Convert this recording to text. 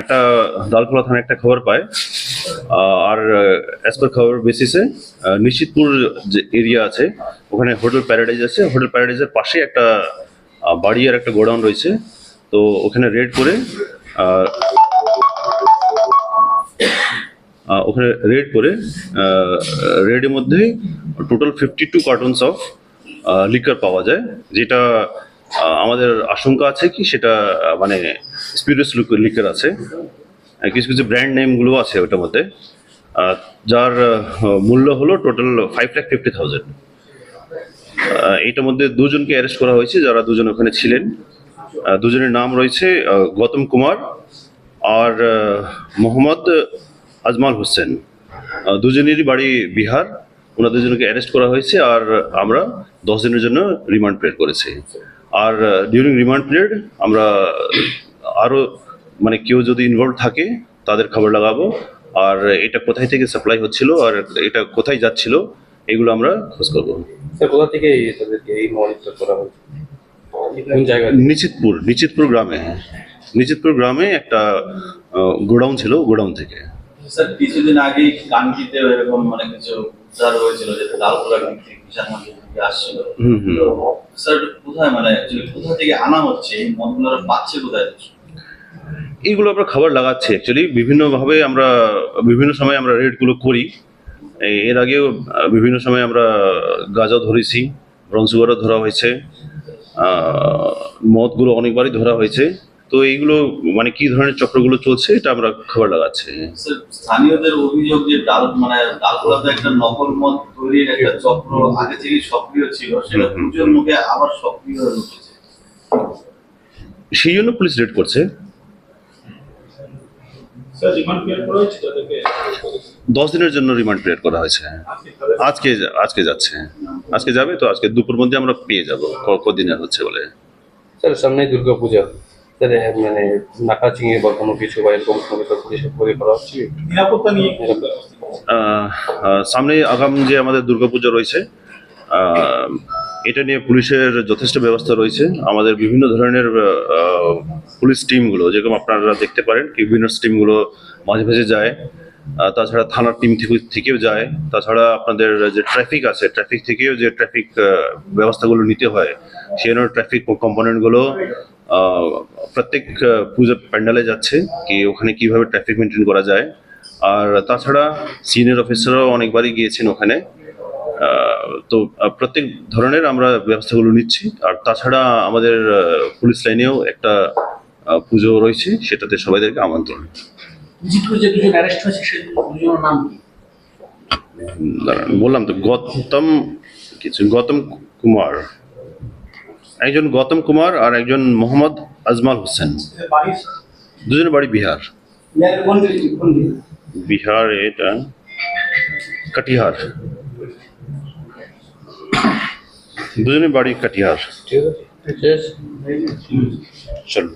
একটা দালখোলা থানায় একটা খবর পায়, আর অ্যাজ পার খবর বেসিসে নিশ্চিতপুর যে এরিয়া আছে ওখানে হোটেল প্যারাডাইজ আছে, হোটেল প্যারাডাইজের পাশে একটা বাড়ি আর একটা গোডাউন রয়েছে। তো ওখানে রেড করে রেডের মধ্যে টোটাল 52 কার্টুনস অফ লিকার পাওয়া যায়, যেটা আমাদের আশঙ্কা আছে কি সেটা মানে স্পিরিটস লিকার আছে। কিছু কিছু ব্র্যান্ড নেমগুলো আছে ওটার মধ্যে, যার মূল্য হলো টোটাল 5,50,000। এইটার মধ্যে দুজনকে অ্যারেস্ট করা হয়েছে, যারা দুজন ওখানে ছিলেন। দুজনের নাম রয়েছে গৌতম কুমার আর মোহাম্মদ আজমাল হোসেন। দুজনেরই বাড়ি বিহার। ওনার দুজনকে অ্যারেস্ট করা হয়েছে, আর আমরা 10 দিনের জন্য রিমান্ড পিরিয়ড করেছি। আর ডিউরিং রিমান্ড পিরিয়ড আমরা আরও মানে কেউ যদি ইনভলভ থাকে তাদের খবর লাগাবো, আর এটা কোথায় থেকে সাপ্লাই হচ্ছিল আর এটা কোথায় যাচ্ছিল এগুলো আমরা খোঁজ করবো। কোথা থেকে তাদেরকে এই মনিটর করা হয়েছে? কোন জায়গায়? নিচিতপুর গ্রামে একটা গোডাউন ছিল, গোডাউন থেকে। স্যার কিছুদিন আগেই কানকিতে এরকম মানে কিছু উদ্ধার হয়েছিল, যেটা দালখোলা কিষান মন্ডল থেকে আসছিল। স্যার কোথায় মানে কোথা থেকে আনা হচ্ছে এই মদগুলো, পাচ্ছে কোথায়? এইগুলো আমরা খবর লাগাচ্ছি অ্যাকচুয়ালি বিভিন্নভাবে। আমরা বিভিন্ন সময় আমরা রেডগুলো করি। এর আগেও বিভিন্ন সময় আমরা গাঁজা ধরেছি, ব্রাউন সুগারও ধরা হয়েছে, মদগুলো অনেকবারই ধরা হয়েছে। তো এইগুলো মানে কি ধরনের চক্রগুলো চলছে এটা আমরা খবর লাগাচ্ছি। স্থানীয়দের অভিযোগ যে দালখোলাতে একটা নকল মদ তৈরির একটা চক্র আগে থেকেই সক্রিয় ছিল, সেটা দুজন মুখে আবার সক্রিয় হয়ে উঠেছে। সেই জন্য পুলিশ রেড করছে। 10 দিনের জন্য রিমান্ড পিরিয়ড করা হয়েছে। আজকে যাচ্ছে, আজকে যাবে। তো আজকে দুপুর মধ্যে আমরা পেয়ে যাবো কদিনে হচ্ছে বলে। স্যার সামনে দুর্গাপূজা, স্যার মানে নাকা চিঙে বা কোনো কিছু বা এরকম কোনো কিছু পুলিশের তৈরি করা হচ্ছে নিরাপত্তা নিয়ে? সামনে আগাম যে আমাদের দুর্গাপূজা রয়েছে, এটা নিয়ে পুলিশের যথেষ্ট ব্যবস্থা রয়েছে। আমাদের বিভিন্ন ধরনের পুলিশ টিমগুলো, যেরকম আপনারা দেখতে পারেন বিভিন্ন টিমগুলো মাঝে মাঝে যায়। তাছাড়া থানার টিম থেকেও যায়। তাছাড়া আপনাদের যে ট্রাফিক আছে, ট্রাফিক থেকেও যে ট্রাফিক ব্যবস্থাগুলো নিতে হয়, সেই জন্য ট্রাফিক কম্পোনেন্টগুলো প্রত্যেক পূজা প্যান্ডেলে যাচ্ছে কি ওখানে কিভাবে ট্রাফিক মেনটেন করা যায়। আর তাছাড়া সিনিয়র অফিসাররাও অনেকবারই গিয়েছেন ওখানে। তো প্রত্যেক ধরনের আমরা ব্যবস্থাগুলো নিচ্ছি। আর তাছাড়া আমাদের পুলিশ লাইনেও একটা পুজো রয়েছে, সেটাতে সবাইদেরকে আমন্ত্রণ। বললাম তো গৌতম কুমার, একজন গৌতম কুমার আর একজন মোহাম্মদ আজমাল হোসেন। দুজনের বাড়ি বিহার। বিহার এটা কাটিহার। দুজনের বাড়ি কাটিহার। ঠিক আছে। চলো।